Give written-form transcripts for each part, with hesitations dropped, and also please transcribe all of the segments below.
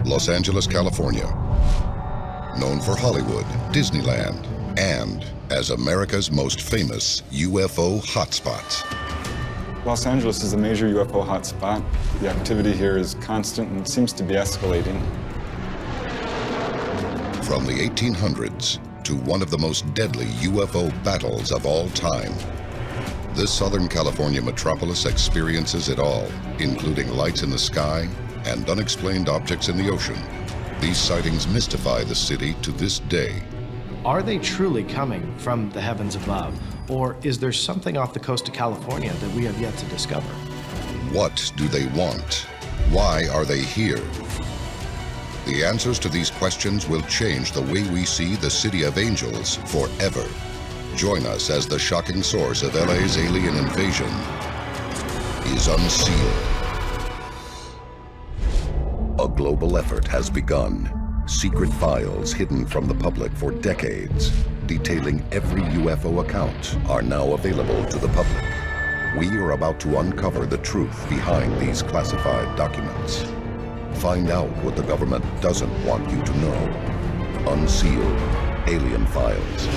Los Angeles, California, known for Hollywood, Disneyland, and as America's most famous UFO hotspot. Los Angeles is a major UFO hotspot. The activity here is constant and seems to be escalating. From the 1800s to one of the most deadly UFO battles of all time, this Southern California metropolis experiences it all, including lights in the sky and unexplained objects in the ocean. These sightings mystify the city to this day. Are they truly coming from the heavens above, or is there something off the coast of California that we have yet to discover? What do they want? Why are they here? The answers to these questions will change the way we see the City of Angels forever. Join us as the shocking source of LA's alien invasion is unsealed. A global effort has begun. Secret files hidden from the public for decades, detailing every UFO account, are now available to the public. We are about to uncover the truth behind these classified documents. Find out what the government doesn't want you to know. Unsealed Alien Files.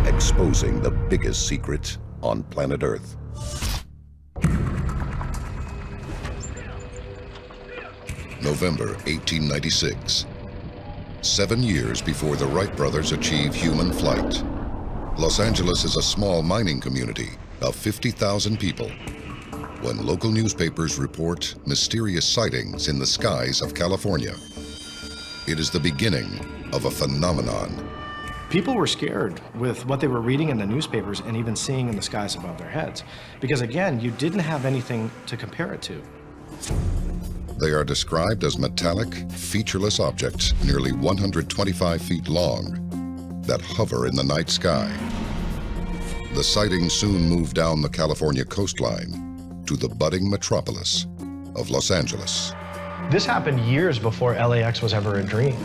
Exposing the biggest secret on planet Earth. November 1896. 7 years before the Wright brothers achieve human flight. Los Angeles is a small mining community of 50,000 people when local newspapers report mysterious sightings in the skies of California. It is the beginning of a phenomenon. People were scared with what they were reading in the newspapers and even seeing in the skies above their heads, because again, you didn't have anything to compare it to. They are described as metallic, featureless objects nearly 125 feet long that hover in the night sky. The sightings soon moved down the California coastline to the budding metropolis of Los Angeles. This happened years before LAX was ever a dream.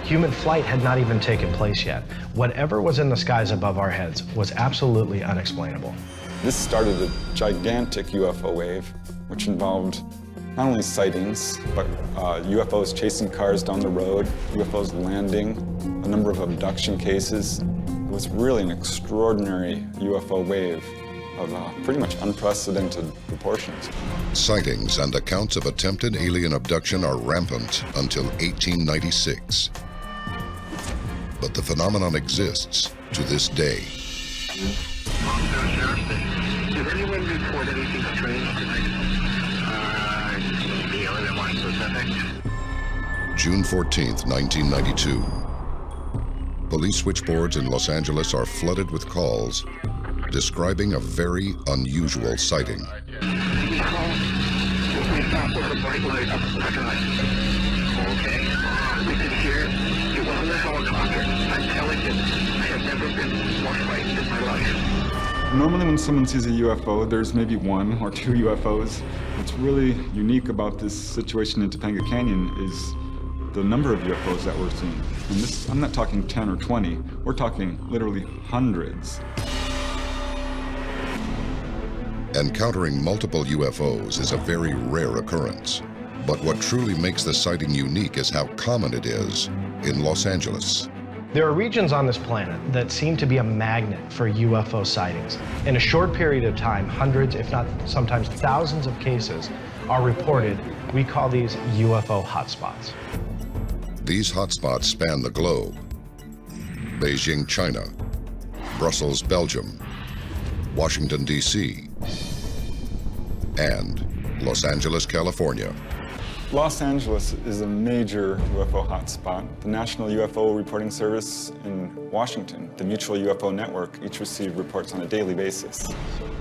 Human flight had not even taken place yet. Whatever was in the skies above our heads was absolutely unexplainable. This started a gigantic UFO wave, which involved not only sightings, but UFOs chasing cars down the road, UFOs landing, a number of abduction cases. It was really an extraordinary UFO wave of pretty much unprecedented proportions. Sightings and accounts of attempted alien abduction are rampant until 1896. But the phenomenon exists to this day. Did anyone report anything strange tonight? June 14th, 1992. Police switchboards in Los Angeles are flooded with calls describing a very unusual sighting. Normally when someone sees a UFO, there's maybe one or two UFOs. What's really unique about this situation in Topanga Canyon is the number of UFOs that we're seeing. And this, I'm not talking 10 or 20, we're talking literally hundreds. Encountering multiple UFOs is a very rare occurrence. But what truly makes the sighting unique is how common it is in Los Angeles. There are regions on this planet that seem to be a magnet for UFO sightings. In a short period of time, hundreds, if not sometimes thousands of cases are reported. We call these UFO hotspots. These hotspots span the globe. Beijing, China, Brussels, Belgium, Washington, D.C., and Los Angeles, California. Los Angeles is a major UFO hotspot. The National UFO Reporting Service in Washington, the Mutual UFO Network, each receive reports on a daily basis.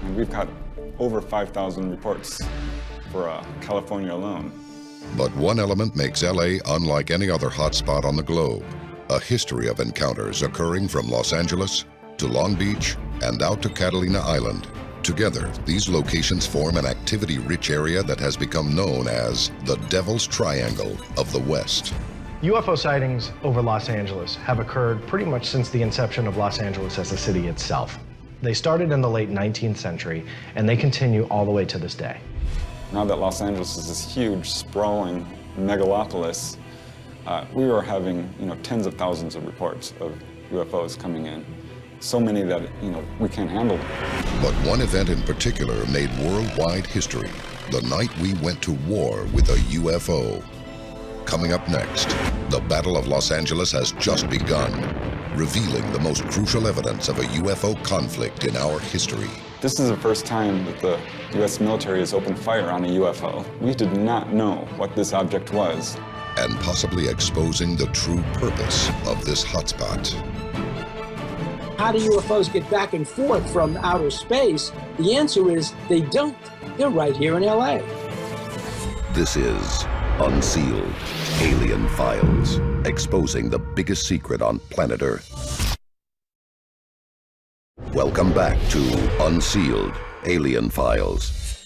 And we've got over 5,000 reports for California alone. But one element makes LA unlike any other hotspot on the globe. A history of encounters occurring from Los Angeles to Long Beach and out to Catalina Island. Together, these locations form an activity-rich area that has become known as the Devil's Triangle of the West. UFO sightings over Los Angeles have occurred pretty much since the inception of Los Angeles as a city itself. They started in the late 19th century, and they continue all the way to this day. Now that Los Angeles is this huge, sprawling megalopolis, we were having, tens of thousands of reports of UFOs coming in. So many that, we can't handle them. But one event in particular made worldwide history. The night we went to war with a UFO. Coming up next, the Battle of Los Angeles has just begun, revealing the most crucial evidence of a UFO conflict in our history. This is the first time that the U.S. military has opened fire on a UFO. We did not know what this object was. And possibly exposing the true purpose of this hotspot. How do UFOs get back and forth from outer space? The answer is they don't. They're right here in LA. This is Unsealed, Alien Files, exposing the biggest secret on planet Earth. Welcome back to Unsealed, Alien Files.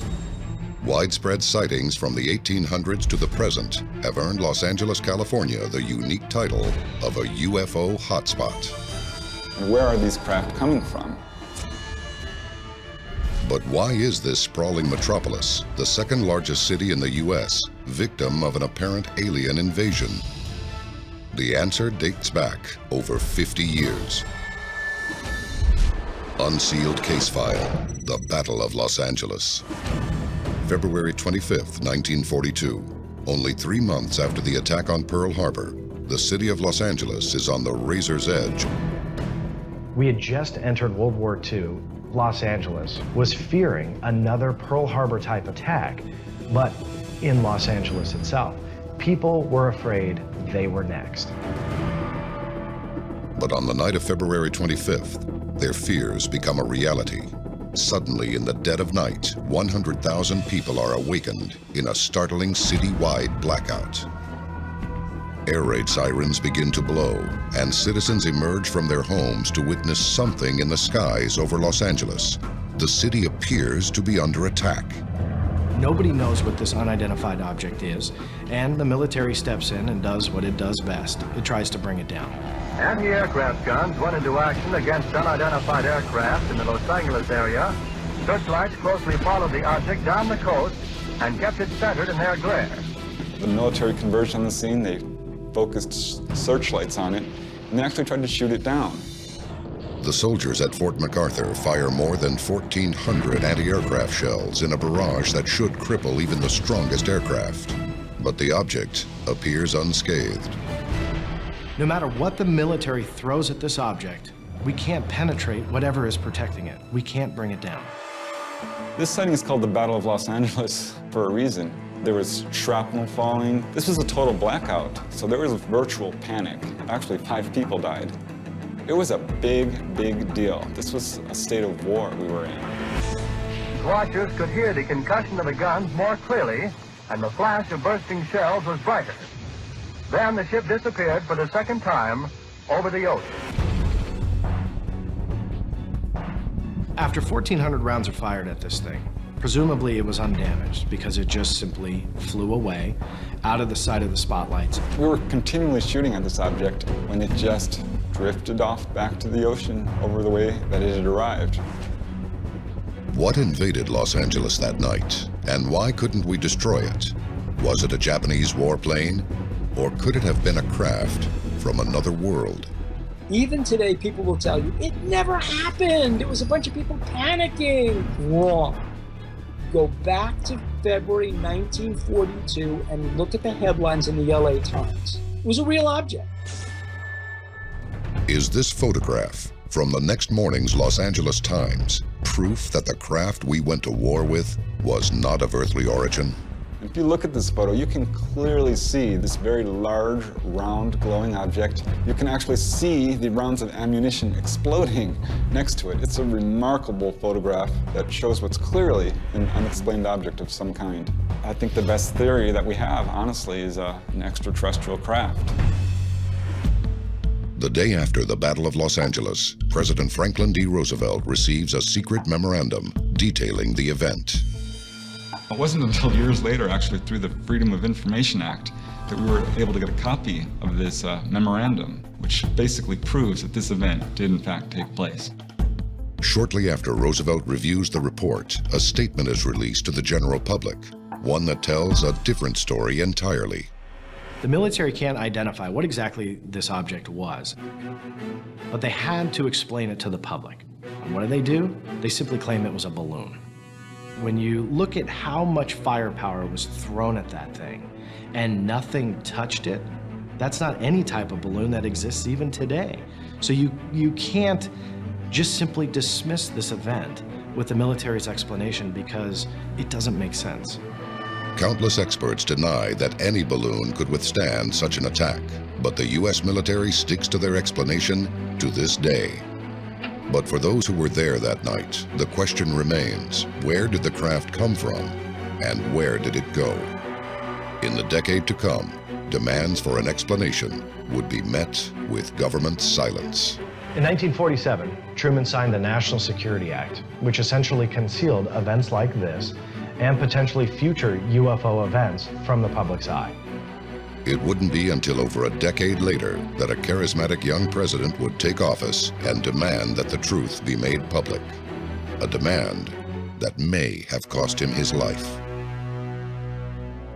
Widespread sightings from the 1800s to the present have earned Los Angeles, California the unique title of a UFO hotspot. And where are these craft coming from? But why is this sprawling metropolis, the second largest city in the U.S., victim of an apparent alien invasion? The answer dates back over 50 years. Unsealed case file, the Battle of Los Angeles. February 25th, 1942. Only 3 months after the attack on Pearl Harbor, the city of Los Angeles is on the razor's edge. We had just entered World War II. Los Angeles was fearing another Pearl Harbor type attack, but in Los Angeles itself, people were afraid they were next. But on the night of February 25th, their fears become a reality. Suddenly, in the dead of night, 100,000 people are awakened in a startling city-wide blackout. Air raid sirens begin to blow, and citizens emerge from their homes to witness something in the skies over Los Angeles. The city appears to be under attack. Nobody knows what this unidentified object is, and the military steps in and does what it does best. It tries to bring it down. Anti-aircraft guns went into action against unidentified aircraft in the Los Angeles area. Searchlights closely followed the object down the coast and kept it centered in their glare. The military converged on the scene. They focused searchlights on it, and they actually tried to shoot it down. The soldiers at Fort MacArthur fire more than 1,400 anti-aircraft shells in a barrage that should cripple even the strongest aircraft. But the object appears unscathed. No matter what the military throws at this object, we can't penetrate whatever is protecting it. We can't bring it down. This sighting is called the Battle of Los Angeles for a reason. There was shrapnel falling. This was a total blackout, so there was a virtual panic. Actually, 5 people died. It was a big, big deal. This was a state of war we were in. Watchers could hear the concussion of the guns more clearly, and the flash of bursting shells was brighter. Then the ship disappeared for the second time over the ocean. After 1,400 rounds are fired at this thing, presumably it was undamaged because it just simply flew away out of the sight of the spotlights. We were continually shooting at this object when it just drifted off back to the ocean over the way that it had arrived. What invaded Los Angeles that night, and why couldn't we destroy it? Was it a Japanese warplane, or could it have been a craft from another world? Even today, people will tell you, it never happened. It was a bunch of people panicking. Wrong. Go back to February 1942 and look at the headlines in the LA Times. It was a real object. Is this photograph from the next morning's Los Angeles Times proof that the craft we went to war with was not of earthly origin? If you look at this photo, you can clearly see this very large, round, glowing object. You can actually see the rounds of ammunition exploding next to it. It's a remarkable photograph that shows what's clearly an unexplained object of some kind. I think the best theory that we have, honestly, is an extraterrestrial craft. The day after the Battle of Los Angeles, President Franklin D. Roosevelt receives a secret memorandum detailing the event. It wasn't until years later, actually, through the Freedom of Information Act, that we were able to get a copy of this memorandum, which basically proves that this event did in fact take place. Shortly after Roosevelt reviews the report, a statement is released to the general public, one that tells a different story entirely. The military can't identify what exactly this object was, but they had to explain it to the public. And what do? They simply claim it was a balloon. When you look at how much firepower was thrown at that thing and nothing touched it, that's not any type of balloon that exists even today. So you can't just simply dismiss this event with the military's explanation because it doesn't make sense. Countless experts deny that any balloon could withstand such an attack, but the U.S. military sticks to their explanation to this day. But for those who were there that night, the question remains, where did the craft come from, and where did it go? In the decade to come, demands for an explanation would be met with government silence. In 1947, Truman signed the National Security Act, which essentially concealed events like this and potentially future UFO events from the public's eye. It wouldn't be until over a decade later that a charismatic young president would take office and demand that the truth be made public. A demand that may have cost him his life.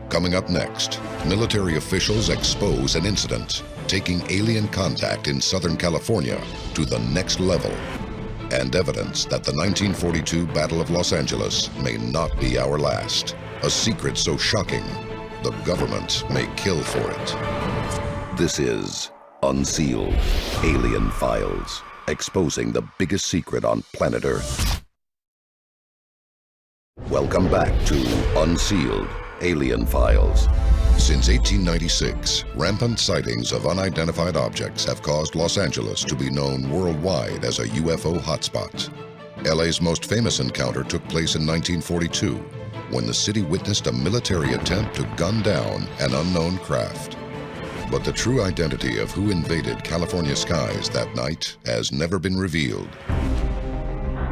Coming up next, military officials expose an incident taking alien contact in Southern California to the next level, and evidence that the 1942 Battle of Los Angeles may not be our last. A secret so shocking, the government may kill for it. This is Unsealed, Alien Files, exposing the biggest secret on planet Earth. Welcome back to Unsealed, Alien Files. Since 1896, rampant sightings of unidentified objects have caused Los Angeles to be known worldwide as a UFO hotspot. LA's most famous encounter took place in 1942, when the city witnessed a military attempt to gun down an unknown craft. But the true identity of who invaded California skies that night has never been revealed.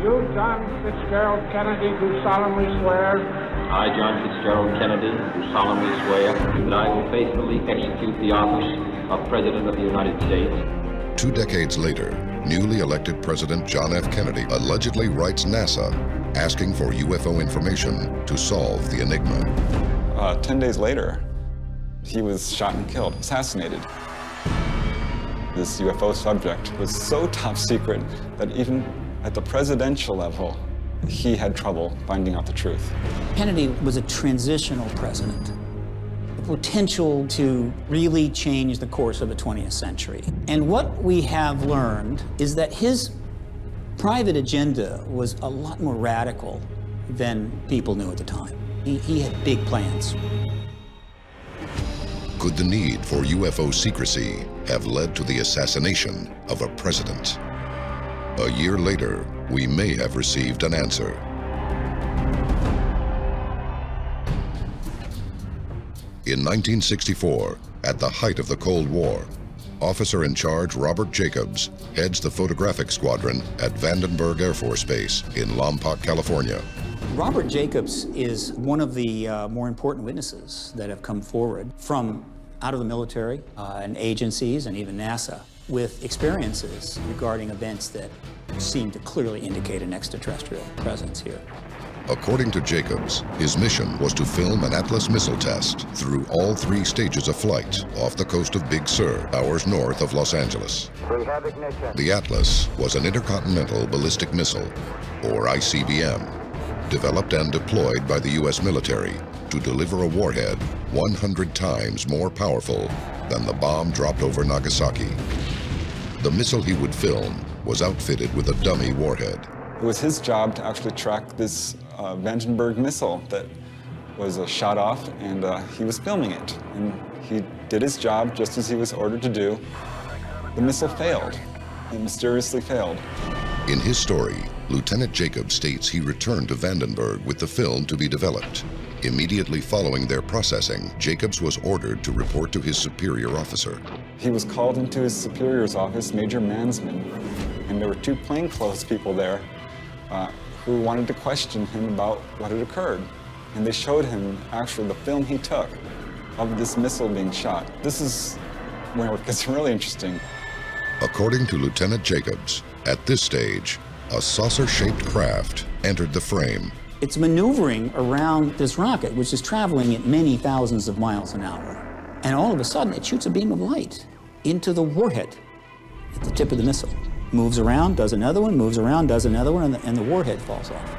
You, John Fitzgerald Kennedy, do solemnly swear. I, John Fitzgerald Kennedy, do solemnly swear that I will faithfully execute the office of President of the United States. 2 decades later, newly elected President John F. Kennedy allegedly writes NASA asking for UFO information to solve the enigma. 10 days later, he was shot and killed, assassinated. This UFO subject was so top secret that even at the presidential level, he had trouble finding out the truth. Kennedy was a transitional president, the potential to really change the course of the 20th century. And what we have learned is that his private agenda was a lot more radical than people knew at the time. He had big plans. Could the need for UFO secrecy have led to the assassination of a president? A year later, we may have received an answer. In 1964, at the height of the Cold War, Officer in Charge Robert Jacobs heads the photographic squadron at Vandenberg Air Force Base in Lompoc, California. Robert Jacobs is one of the more important witnesses that have come forward from out of the military and agencies and even NASA, with experiences regarding events that seem to clearly indicate an extraterrestrial presence here. According to Jacobs, his mission was to film an Atlas missile test through all 3 stages of flight off the coast of Big Sur, hours north of Los Angeles. We have ignition. The Atlas was an intercontinental ballistic missile, or ICBM, developed and deployed by the U.S. military to deliver a warhead 100 times more powerful than the bomb dropped over Nagasaki. The missile he would film was outfitted with a dummy warhead. It was his job to actually track this Vandenberg missile that was shot off, and he was filming it. And he did his job just as he was ordered to do. The missile failed. It mysteriously failed. In his story, Lieutenant Jacobs states he returned to Vandenberg with the film to be developed. Immediately following their processing, Jacobs was ordered to report to his superior officer. He was called into his superior's office, Major Mansman, and there were 2 plainclothes people there who wanted to question him about what had occurred. And they showed him actually the film he took of this missile being shot. This is where it gets really interesting. According to Lieutenant Jacobs, at this stage, a saucer-shaped craft entered the frame. It's maneuvering around this rocket, which is traveling at many thousands of miles an hour. And all of a sudden, it shoots a beam of light into the warhead at the tip of the missile. Moves around, does another one, moves around, does another one, and the warhead falls off.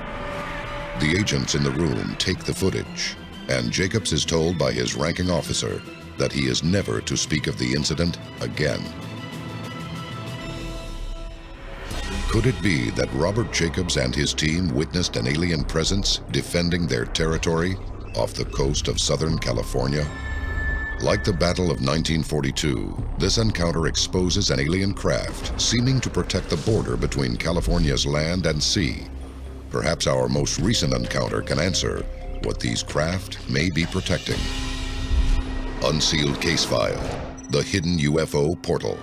The agents in the room take the footage, and Jacobs is told by his ranking officer that he is never to speak of the incident again. Could it be that Robert Jacobs and his team witnessed an alien presence defending their territory off the coast of Southern California? Like the Battle of 1942, this encounter exposes an alien craft seeming to protect the border between California's land and sea. Perhaps our most recent encounter can answer what these craft may be protecting. Unsealed Case File, the Hidden UFO Portal.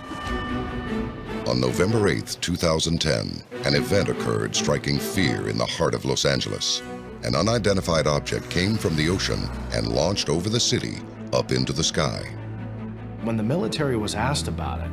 On November 8, 2010, an event occurred striking fear in the heart of Los Angeles. An unidentified object came from the ocean and launched over the city up into the sky. When the military was asked about it,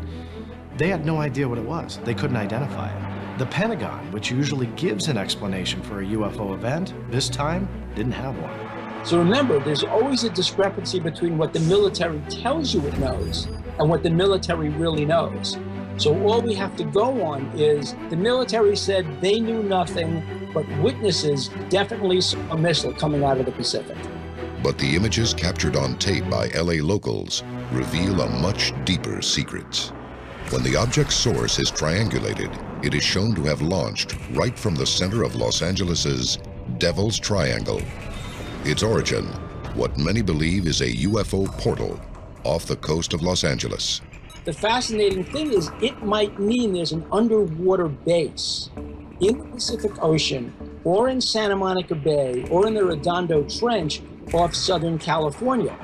they had no idea what it was. They couldn't identify it. The Pentagon, which usually gives an explanation for a UFO event, this time didn't have one. So remember, there's always a discrepancy between what the military tells you it knows and what the military really knows. So all we have to go on is the military said they knew nothing, but witnesses definitely saw a missile coming out of the Pacific. But the images captured on tape by LA locals reveal a much deeper secret. When the object's source is triangulated, it is shown to have launched right from the center of Los Angeles's Devil's Triangle. Its origin, what many believe is a UFO portal off the coast of Los Angeles. The fascinating thing is it might mean there's an underwater base in the Pacific Ocean or in Santa Monica Bay or in the Redondo Trench off Southern California.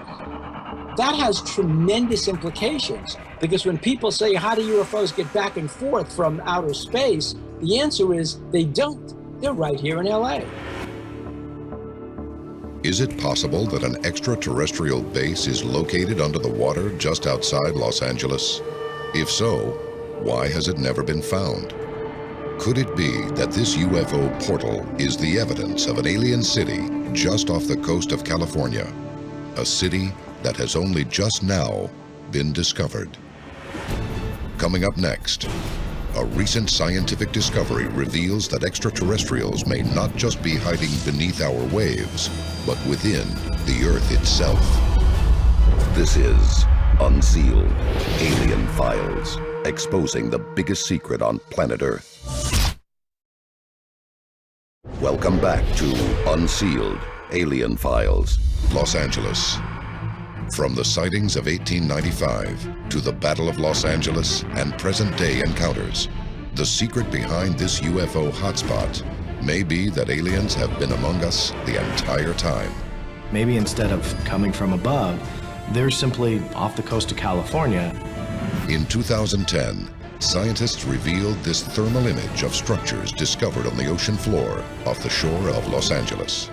That has tremendous implications because when people say, how do UFOs get back and forth from outer space? The answer is they don't. They're right here in LA. Is it possible that an extraterrestrial base is located under the water just outside Los Angeles? If so, why has it never been found? Could it be that this UFO portal is the evidence of an alien city just off the coast of California? A city that has only just now been discovered. Coming up next, a recent scientific discovery reveals that extraterrestrials may not just be hiding beneath our waves, but within the Earth itself. This is Unsealed, Alien Files, exposing the biggest secret on planet Earth. Welcome back to Unsealed, Alien Files, Los Angeles. From the sightings of 1895 to the Battle of Los Angeles and present-day encounters, the secret behind this UFO hotspot may be that aliens have been among us the entire time. Maybe instead of coming from above, they're simply off the coast of California. In 2010, scientists revealed this thermal image of structures discovered on the ocean floor off the shore of Los Angeles.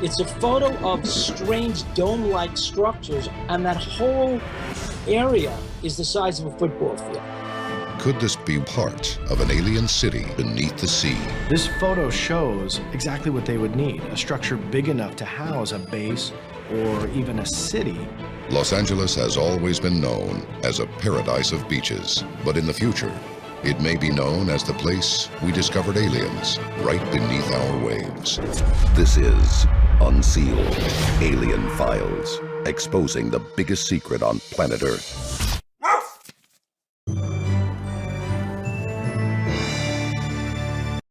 It's a photo of strange dome-like structures, and that whole area is the size of a football field. Could this be part of an alien city beneath the sea? This photo shows exactly what they would need, a structure big enough to house a base or even a city. Los Angeles has always been known as a paradise of beaches, but in the future, it may be known as the place we discovered aliens right beneath our waves. This is Unsealed, Alien Files, exposing the biggest secret on planet Earth.